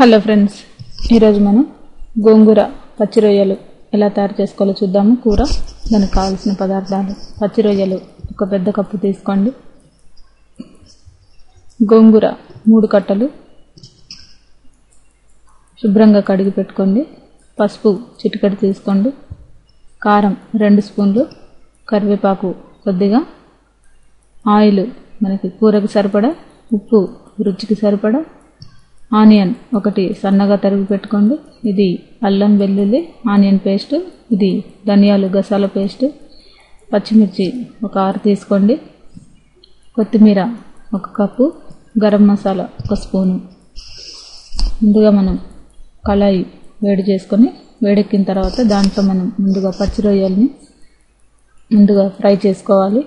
Hello friends, ఈరోజు మనం గోంగూర పచ్చి రొయ్యలు ఎలా తయారు చేసుకోవాలో చూద్దాము. కూర దానికి కావాల్సిన పదార్థాలు: పచ్చి రొయ్యలు ఒక పెద్ద కప్పు తీసుకోండి, గోంగూర 3 కట్టలు శుభ్రంగా కడిగి పెట్టుకోండి, పసుపు చిటికెడు తీసుకోండి, కారం 2 స్పూన్లు, కరివేపాకు కొద్దిగా, ఆయిల్ మనకి కూరకు సరిపడా, ఉప్పు రుచికి సరిపడా, ఆనియన్ ఒకటి సన్నగా తరిగి పెట్టుకోండి, ఇది అల్లం వెల్లుల్లి ఆనియన్ పేస్ట్, ఇది ధనియాలు గసాల పేస్ట్, పచ్చిమిర్చి ఒక 6 తీసుకోండి, కొత్తిమీర 1 కప్పు, గరం మసాలా 1 స్పూను. ముందుగా మనం కళాయి వేడి చేసుకొని వేడెక్కిన తర్వాత దాంట్లో మనం ముందుగా పచ్చి రొయ్యల్ని ముందుగా ఫ్రై చేసుకోవాలి.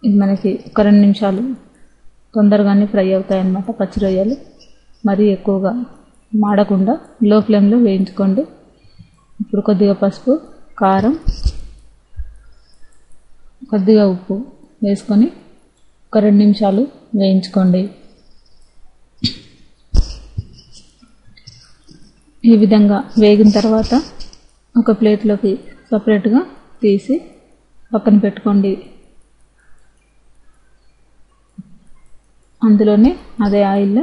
ఇది మనకి ఒక 2 నిమిషాలు తొందరగానే ఫ్రై అవుతాయి అన్నమాట. పచ్చి రొయ్యలు మరీ ఎక్కువగా మాడకుండా లో ఫ్లేమ్లో వేయించుకోండి. ఇప్పుడు కొద్దిగా పసుపు, కారం, కొద్దిగా ఉప్పు వేసుకొని ఒక 2 నిమిషాలు వేయించుకోండి. ఈ విధంగా వేగిన తర్వాత ఒక ప్లేట్లోకి సపరేట్గా తీసి పక్కన పెట్టుకోండి. అందులోనే అదే ఆయిల్లో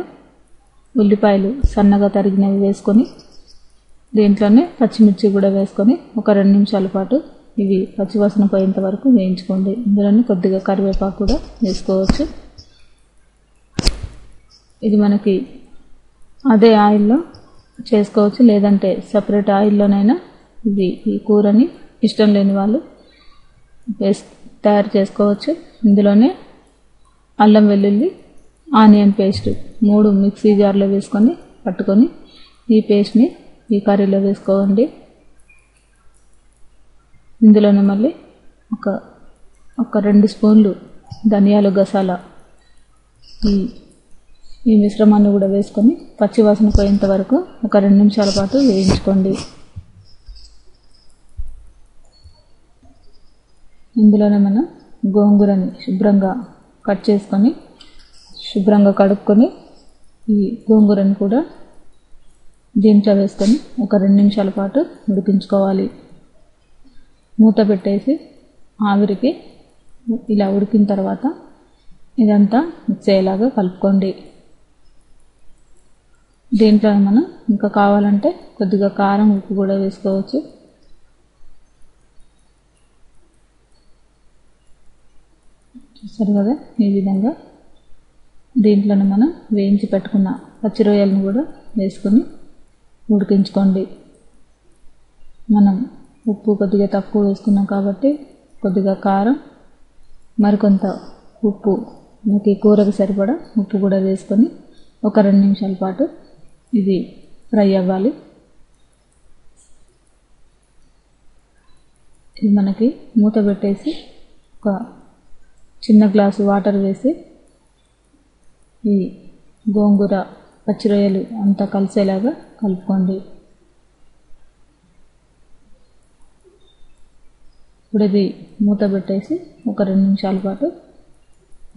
ఉల్లిపాయలు సన్నగా తరిగినవి వేసుకొని దీంట్లోనే పచ్చిమిర్చి కూడా వేసుకొని ఒక 2 నిమిషాల పాటు ఇవి పచ్చివాసన పోయేంత వరకు వేయించుకోండి. ఇందులోనే కొద్దిగా కరివేపాకు కూడా వేసుకోవచ్చు. ఇది మనకి అదే ఆయిల్లో చేసుకోవచ్చు, లేదంటే సపరేట్ ఆయిల్లోనైనా ఈ కూరని ఇష్టం లేని వాళ్ళు తయారు చేసుకోవచ్చు. ఇందులోనే అల్లం వెల్లుల్లి ఆనియన్ పేస్ట్ 3 మిక్సీ జార్లో వేసుకొని పట్టుకొని ఈ పేస్ట్ని ఈ కర్రీలో వేసుకోండి. ఇందులోనే మళ్ళీ ఒక 2 స్పూన్లు ధనియాలు గసాల ఈ మిశ్రమాన్ని కూడా వేసుకొని పచ్చివాసన పోయేంత వరకు ఒక 2 నిమిషాల పాటు వేయించుకోండి. ఇందులోనే మనం గోంగూరని శుభ్రంగా కట్ చేసుకొని శుభ్రంగా కడుక్కొని ఈ గోంగూరను కూడా దీంట్లో వేసుకొని ఒక 2 నిమిషాల పాటు ఉడికించుకోవాలి. మూత పెట్టేసి ఆవిరికి ఇలా ఉడికిన తర్వాత ఇదంతా మిక్స్ అయ్యేలాగా కలుపుకోండి. దీంట్లో మనం ఇంకా కావాలంటే కొద్దిగా కారం, ఉప్పు కూడా వేసుకోవచ్చు. చూస్తారు కదా, ఈ విధంగా దీంట్లోనే మనం వేయించి పెట్టుకున్న పచ్చి రొయ్యలను కూడా వేసుకొని ఉడికించుకోండి. మనం ఉప్పు కొద్దిగా తక్కువ వేసుకున్నాం కాబట్టి కొద్దిగా కారం, మరికొంత ఉప్పు మనకి కూరకు సరిపడా ఉప్పు కూడా వేసుకొని ఒక 2 నిమిషాల పాటు ఇది ఫ్రై అవ్వాలి. ఇది మనకి మూత పెట్టేసి ఒక చిన్న గ్లాసు వాటర్ వేసి ఈ గోంగూర పచ్చి రొయ్యలు అంతా కలిసేలాగా కలుపుకోండి. ఇప్పుడు ఇది మూత పెట్టేసి ఒక 2 నిమిషాల పాటు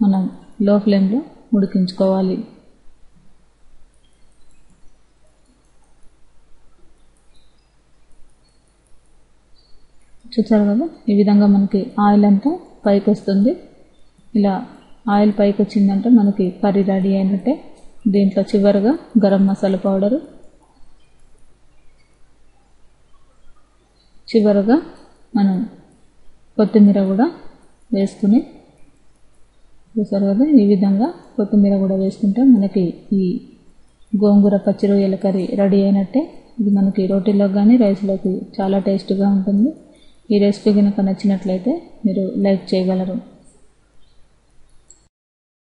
మనం లో ఫ్లేమ్లో ఉడికించుకోవాలి. చూసారు కదా, ఈ విధంగా మనకి ఆయిల్ అంతా పైకి వస్తుంది. ఇలా ఆయిల్ పైకి వచ్చిందంటే మనకి కర్రీ రెడీ అయినట్టే. దీంట్లో చివరిగా గరం మసాలా పౌడరు, చివరిగా మనం కొత్తిమీర కూడా వేసుకుని, చూసారు కదా, ఈ విధంగా కొత్తిమీర కూడా వేసుకుంటే మనకి ఈ గోంగూర పచ్చి రొయ్యల కర్రీ రెడీ అయినట్టే. ఇది మనకి రోటీలోకి కానీ రైస్లోకి చాలా టేస్ట్గా ఉంటుంది. ఈ రెసిపీ కనుక నచ్చినట్లయితే మీరు లైక్ చేయగలరు.